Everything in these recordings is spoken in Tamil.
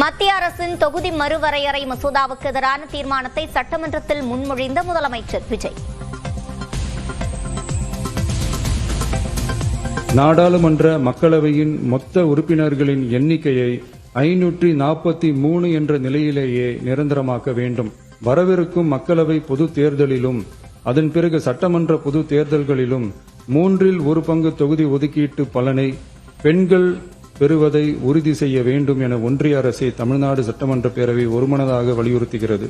மத்திய அரசின் தொகுதி மறுவரையறை மசோதாவுக்கு எதிரான தீர்மானத்தை சட்டமன்றத்தில் முன்மொழிந்த முதலமைச்சர் விஜய். நாடாளுமன்ற மக்களவையின் மொத்த உறுப்பினர்களின் எண்ணிக்கையை 543 என்ற நிலையிலேயே நிரந்தரமாக்க வேண்டும். வரவிருக்கும் மக்களவை பொது தேர்தலிலும் அதன் பிறகு சட்டமன்ற பொது தேர்தல்களிலும் 1/3 தொகுதி ஒதுக்கீட்டு பலனை பெண்கள் பெறுவதை உறுதி செய்ய வேண்டும் என ஒன்றிய அரசை தமிழ்நாடு சட்டமன்ற பேரவை ஒருமனதாக வலியுறுத்துகிறது.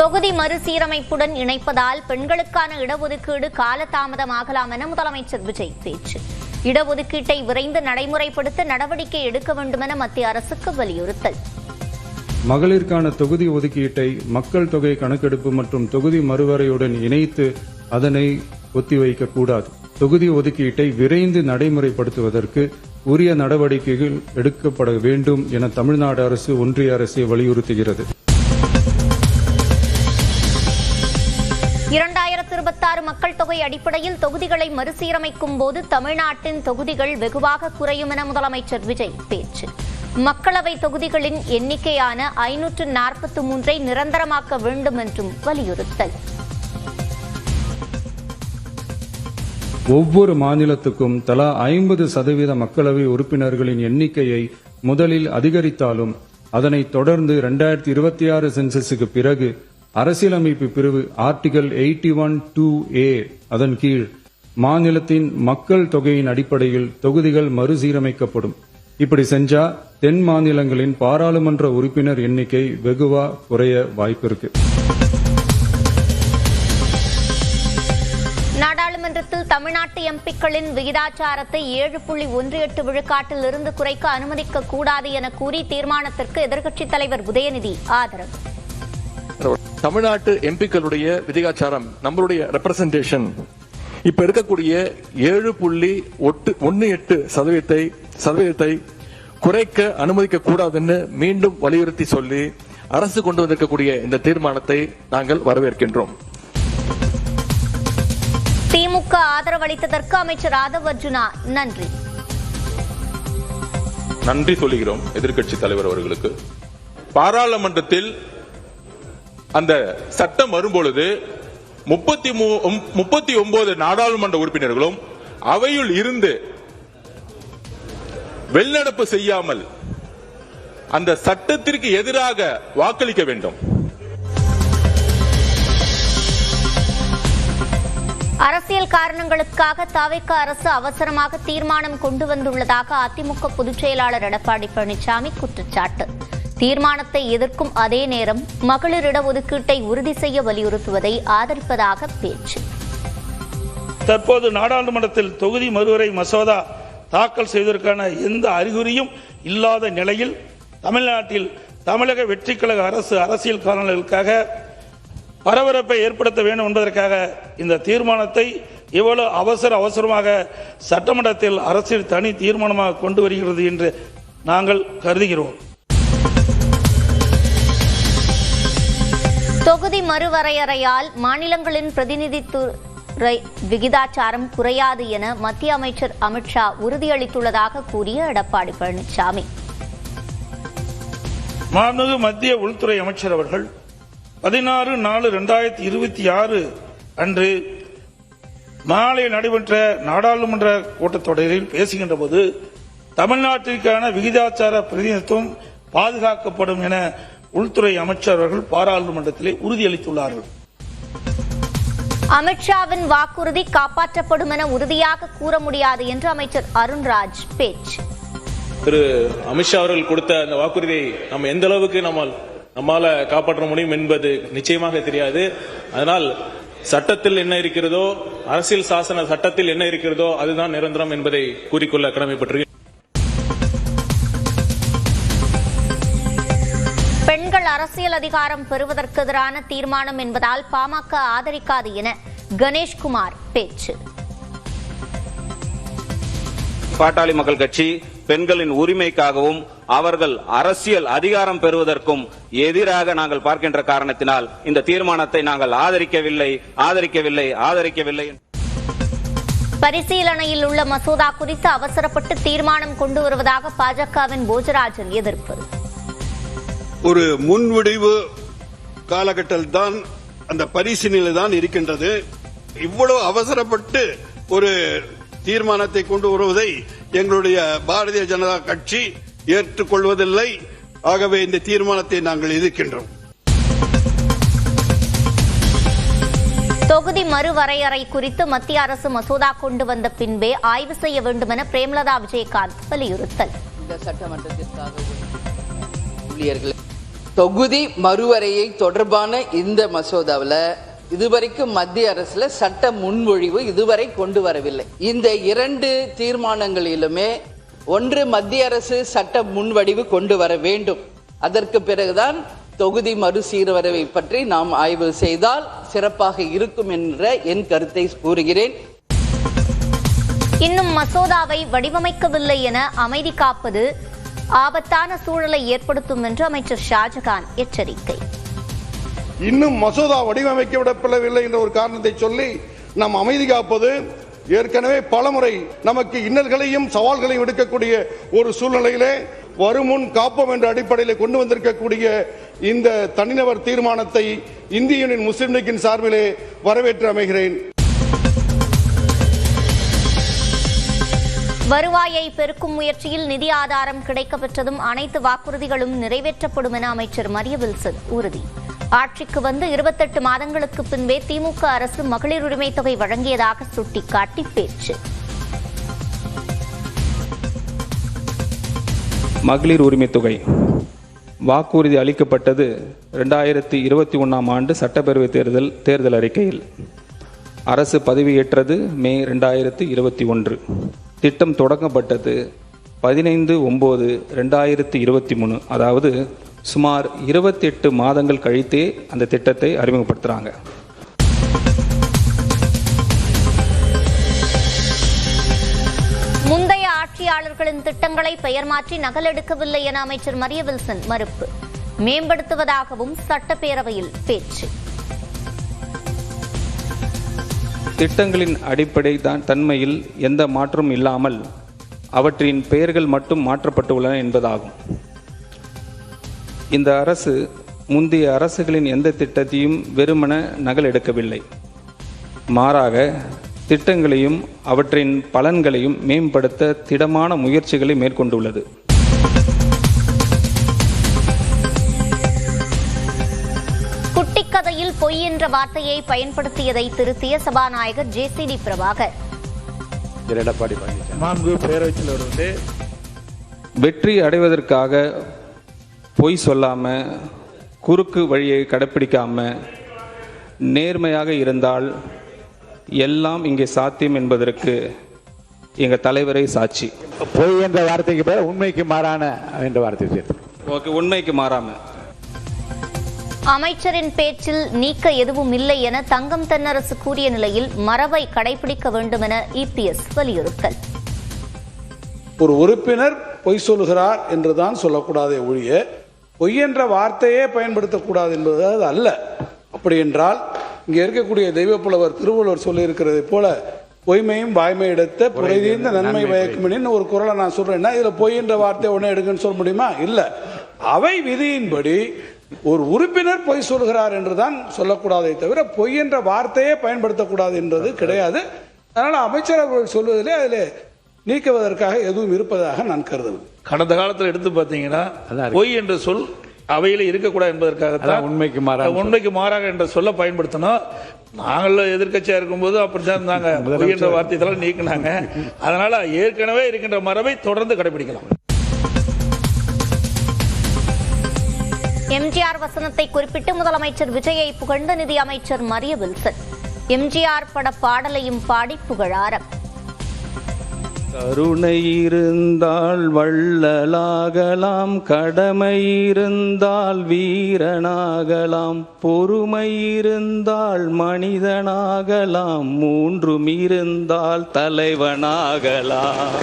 தொகுதி மறுசீரமைப்புடன் இணைப்பதால் பெண்களுக்கான இடஒதுக்கீடு காலதாமதமாகலாம் என முதலமைச்சர் விஜய் பேச்சு. இடஒதுக்கீட்டை விரைந்து நடைமுறைப்படுத்த நடவடிக்கை எடுக்க வேண்டும் என மத்திய அரசுக்கு வலியுறுத்தல். மகளிருக்கான தொகுதி ஒதுக்கீட்டை மக்கள் தொகை கணக்கெடுப்பு மற்றும் தொகுதி மறுவரையுடன் இணைத்து அதனை ஒத்திவைக்கக்கூடாது. தொகுதி ஒதுக்கீட்டை விரைந்து நடைமுறைப்படுத்துவதற்கு உரிய நடவடிக்கைகள் எடுக்கப்பட வேண்டும் என தமிழ்நாடு அரசு ஒன்றிய அரசை வலியுறுத்துகிறது. 2026 மக்கள் தொகை அடிப்படையில் தொகுதிகளை மறுசீரமைக்கும் போது தமிழ்நாட்டின் தொகுதிகள் வெகுவாக குறையும் என முதலமைச்சர் விஜய் பேச்சு. மக்களவை தொகுதிகளின் எண்ணிக்கையான 543 நிரந்தரமாக்க வேண்டும் என்றும் வலியுறுத்தல். ஒவ்வொரு மாநிலத்துக்கும் தலா 50% மக்களவை உறுப்பினர்களின் எண்ணிக்கையை முதலில் அதிகரித்தாலும் அதனைத் தொடர்ந்து 2026 சென்சஸுக்கு பிறகு அரசியலமைப்பு பிரிவு ஆர்டிகல் 81(2)A அதன் கீழ் மாநிலத்தின் மக்கள் தொகையின் அடிப்படையில் தொகுதிகள் மறுசீரமைக்கப்படும். இப்படி செஞ்சா தென் மாநிலங்களின் பாராளுமன்ற உறுப்பினர் எண்ணிக்கை வெகுவா குறைய வாய்ப்பிருக்கு. நாடாளுமன்றத்தில் தமிழ்நாட்டு எம்பிக்களின் விகிதாச்சாரத்தை 7.18 விழுக்காட்டில் இருந்து குறைக்க அனுமதிக்க கூடாது என கூறி தீர்மானத்திற்கு எதிர்க்கட்சித் தலைவர் உதயநிதி ஆதரவு. தமிழ்நாட்டு எம்பிக்களுடைய விகிதாச்சாரம் நம்மளுடைய ரெப்ரசன்டேஷன் இப்ப இருக்கக்கூடிய 7.18 சதவீதத்தை குறைக்க அனுமதிக்க கூடாதுன்னு மீண்டும் வலியுறுத்தி சொல்லி அரசு கொண்டு வந்திருக்கக்கூடிய இந்த தீர்மானத்தை நாங்கள் வரவேற்கின்றோம். திமுக ஆதரவளித்ததற்கு அமைச்சர் ஆதவ் அர்ஜுனா நன்றி சொல்லுகிறோம் எதிர்க்கட்சி தலைவர் அவர்களுக்கு. பாராளுமன்றத்தில் அந்த சட்டம் வரும்பொழுது 39 நாடாளுமன்ற உறுப்பினர்களும் அவையில் இருந்து வெளிநடப்பு செய்யாமல் அந்த சட்டத்திற்கு எதிராக வாக்களிக்க வேண்டும். அரசியல் காரணங்களுக்காக தவிக அரசு அவசரமாக தீர்மானம் கொண்டு வந்துள்ளதாக அதிமுக பொதுச் செயலாளர் எடப்பாடி பழனிசாமி குற்றச்சாட்டு. தீர்மானத்தை எதிர்க்கும் அதே நேரம் மகளிர் இடஒதுக்கீட்டை உறுதி செய்ய வலியுறுத்துவதை ஆதரிப்பதாக பேச்சு. தற்போது நாடாளுமன்றத்தில் தொகுதி மறுவரை மசோதா தாக்கல் செய்வதற்கான எந்த அறிகுறியும் இல்லாத நிலையில் தமிழ்நாட்டில் தமிழக வெற்றி கழக அரசு அரசியல் காரணங்களுக்காக பரபரப்பை ஏற்படுத்த வேண்டும் என்பதற்காக இந்த தீர்மானத்தை இவ்வளவு அவசரமாக சட்டமன்றத்தில் அரசியல் தனி தீர்மானமாக கொண்டு வருகிறது என்று நாங்கள் கருதுகிறோம். தொகுதி மறுவரையறையால் மாநிலங்களின் பிரதிநிதித்துவ விகிதாச்சாரம் குறையாது என மத்திய அமைச்சர் அமித்ஷா உறுதியளித்துள்ளதாக கூறிய எடப்பாடி பழனிசாமி. மாண்புமிகு மத்திய உள்துறை அமைச்சர் அவர்கள் 16/4/2026 அன்று மாலை நடைபெற்ற நாடாளுமன்ற கூட்டத்தொடரில் பேசுகின்ற போது தமிழ்நாட்டிற்கான விகிதாச்சார பிரதிநிதித்துவம் பாதுகாக்கப்படும் என உள்துறை அமைச்சர் அவர்கள் பாராளுமன்றத்திலே உறுதியளித்துள்ளார்கள். அமித்ஷாவின் வாக்குறுதி காப்பாற்றப்படும் என உறுதியாக கூற முடியாது என்று அமைச்சர் அருண்ராஜ் பேச்சு. திரு அமித்ஷா அவர்கள் கொடுத்த அந்த வாக்குறுதியை நம்ம எந்த அளவுக்கு நம்மால காப்பாற்ற முடியும் என்பது நிச்சயமாக தெரியாது. அதனால் சட்டத்தில் என்ன இருக்கிறதோ, அரசியல் சாசன சட்டத்தில் என்ன இருக்கிறதோ அதுதான் நிரந்தரம் என்பதை கூறிக்கொள்ள கடமைப்பட்டிருக்கிறேன். பெண்கள் அரசியல் அதிகாரம் பெறுவதற்கு எதிரான தீர்மானம் என்பதால் பாமக ஆதரிக்காது என கணேஷ்குமார் பேச்சு. பாட்டாளி மக்கள் கட்சி பெண்களின் உரிமைக்காகவும் அவர்கள் அரசியல் அதிகாரம் பெறுவதற்கும் எதிராக நாங்கள் பார்க்கின்ற காரணத்தினால் இந்த தீர்மானத்தை நாங்கள் ஆதரிக்கவில்லை. பரிசீலனையில் உள்ள மசோதா குறித்து அவசரப்பட்டு தீர்மானம் கொண்டு வருவதாக பாஜகவின் போஜராஜன் எதிர்ப்பு. ஒரு முன்விடிவு காலகட்டத்தில் தான் அந்த பரிசீலனை தான் இருக்கின்றது. இவ்வளவு அவசரப்பட்டு ஒரு தீர்மானத்தை கொண்டு வருவதை எங்களுடைய பாரதிய ஜனதா கட்சி ஏற்றுக்கொள்வதில்லை. ஆகவே இந்த தீர்மானத்தை நாங்கள் எதிர்க்கின்றோம். தொகுதி மறுவரையறை குறித்து மத்திய அரசு மசோதா கொண்டு வந்த பின்பே ஆய்வு செய்ய வேண்டும் என பிரேமலதா விஜயகாந்த் வலியுறுத்தல். இந்த சட்டமன்றத்திற்காக ஊழியர்கள் தொகுதி மறுவரையை தொடர்பான இந்த மசோதாவில் இதுவரைக்கும் மத்திய அரசுல சட்ட முன்மொழிவு இதுவரை கொண்டு வரவில்லை. இந்த 2 தீர்மானங்களிலுமே ஒன்று மத்திய அரசு சட்ட முன்வடிவு கொண்டு வர வேண்டும். அதற்கு பிறகுதான் தொகுதி மறுசீரவரவை பற்றி நாம் ஆய்வு செய்தால் சிறப்பாக இருக்கும் என்ற என் கருத்தை கூறுகிறேன். இன்னும் மசோதாவை வடிவமைக்கவில்லை என அமைதி காப்பது ஆபத்தான சூழலை ஏற்படுத்தும் என்று அமைச்சர் ஷாஜகான் எச்சரிக்கை. இன்னும் மசோதா வடிவமைக்கப்படவில்லை என்ற ஒரு காரணத்தை சொல்லி நாம் அமைதி காப்பது ஏற்கனவே பலமுறை நமக்கு இன்னல்களையும் சவால்களையும் விடுக்கக்கூடிய ஒரு சூழ்நிலையிலே வருமுன் காப்போம் என்ற அடிப்படையில் கொண்டு வந்திருக்கக்கூடிய இந்த தனிநபர் தீர்மானத்தை இந்திய யூனியன் முஸ்லிம் லீக்கின் சார்பிலே வரவேற்று அமைகிறேன். வருவாயை பெருக்கும் முயற்சியில் நிதி ஆதாரம் கிடைக்கப்பெற்றதும் அனைத்து வாக்குறுதிகளும் நிறைவேற்றப்படும் என அமைச்சர் மரிய வில்சன் உறுதி. ஆட்சிக்கு வந்து 28 மாதங்களுக்கு பின்பே திமுக அரசு மகளிர் உரிமை தொகை வழங்கியதாக சுட்டிக்காட்டி பேச்சு. மகளிர் உரிமை தொகை வாக்குறுதி அளிக்கப்பட்டது 2021 ஆண்டு சட்டப்பேரவை தேர்தல் அறிக்கையில். அரசு பதவியேற்றது மே 2021. திட்டம் தொடங்கப்பட்டது 15/9/2023. அதாவது சுமார் 28 மாதங்கள் கழித்தே அந்த திட்டத்தை அறிமுகப்படுத்துறாங்க. முந்தைய ஆட்சியாளர்களின் திட்டங்களை பெயர் மாற்றி நகலெடுக்கவில்லை என அமைச்சர் மரிய வில்சன் மறுப்பு. மேம்படுத்துவதாகவும் சட்டப்பேரவையில் பேச்சு. திட்டங்களின் அடிப்படை தன்மையில் எந்த மாற்றமும் இல்லாமல் அவற்றின் பெயர்கள் மட்டும் மாற்றப்பட்டுள்ளன என்பதாகும். இந்த அரசு முந்தைய அரசுகளின் எந்த திட்டத்தையும் வெறுமன நகல் எடுக்கவில்லை. மாறாக திட்டங்களையும் அவற்றின் பலன்களையும் மேம்படுத்த திடமான முயற்சிகளை மேற்கொண்டுள்ளது. குட்டிக்கதையில் பொய் என்ற வார்த்தையை பயன்படுத்தியதை திருத்திய சபாநாயகர் ஜேசிடி பிரபாகர். வெற்றி அடைவதற்காக பொய் சொல்லாம, குறுக்கு வழியை கடைப்பிடிக்காம நேர்மையாக இருந்தால் எல்லாம் இங்கே சாத்தியம் என்பதற்கு எங்க தலைவரை சாட்சி. பொய் என்ற வார்த்தைக்கு பேர் உண்மைக்கு மாறான என்ற வார்த்தை சேர்த்து. ஓகே, உண்மைக்கு மாறாம. அமைச்சரின் பேச்சில் நீக்க எதுவும் இல்லை என தங்கம் தென்னரசு கூறிய நிலையில் மரபை கடைபிடிக்க வேண்டும் என இபிஎஸ் வலியுறுத்தல். ஒரு உறுப்பினர் பொய் சொல்லுகிறார் என்றுதான் சொல்லக்கூடாதே ஒழிய பொய் என்ற வார்த்தையே பயன்படுத்தக்கூடாது என்பது அது அல்ல. அப்படி என்றால் இங்கே இருக்கக்கூடிய தெய்வப்புலவர் திருவள்ளுவர் சொல்லியிருக்கிறதை போல பொய்மையும் வாய்மை எடுத்த புரைதீர்ந்த நன்மை பயக்குமெனின் ஒரு குரலை நான் சொல்றேன்னா இதுல பொய் என்ற வார்த்தை ஒன்னே எடுக்குன்னு சொல்ல முடியுமா? இல்ல. அவை விதியின்படி ஒரு உறுப்பினர் பொய் சொல்கிறார் என்றுதான் சொல்லக்கூடாதே தவிர பொய் என்ற வார்த்தையே பயன்படுத்தக்கூடாது என்றது கிடையாது. அதனால அமைச்சர் அவர்கள் சொல்வதிலே அதிலே நீக்குவதற்காக எதுவும் இருப்பதாக நான் கருதுவேன். கடந்த காலத்தில் எடுத்து பார்த்தீங்கன்னா பொய் என்ற சொல் அவையில் இருக்கக்கூடாது என்பதற்காக உண்மைக்கு மாறாக என்ற சொல்ல பயன்படுத்தணும். நாங்கள் எதிர்கட்சியா இருக்கும்போது அப்படித்தான் இருந்தாங்க. பொய் என்ற வார்த்தைகளை நீக்கினாங்க. அதனால ஏற்கனவே இருக்கின்ற மரபை தொடர்ந்து கடைபிடிக்கலாம். எம்ஜிஆர் வசனத்தை குறிப்பிட்டு முதலமைச்சர் விஜயை புகழ்ந்த நிதி அமைச்சர் மரிய வில்சன். எம்ஜிஆர் பட பாடலையும் பாடி புகழாரம். கருணை இருந்தால் வள்ளலாகலாம், கடமை இருந்தால் வீரனாகலாம், பொறுமை இருந்தால் மனிதனாகலாம், மூன்றும் இருந்தால் தலைவனாகலாம்.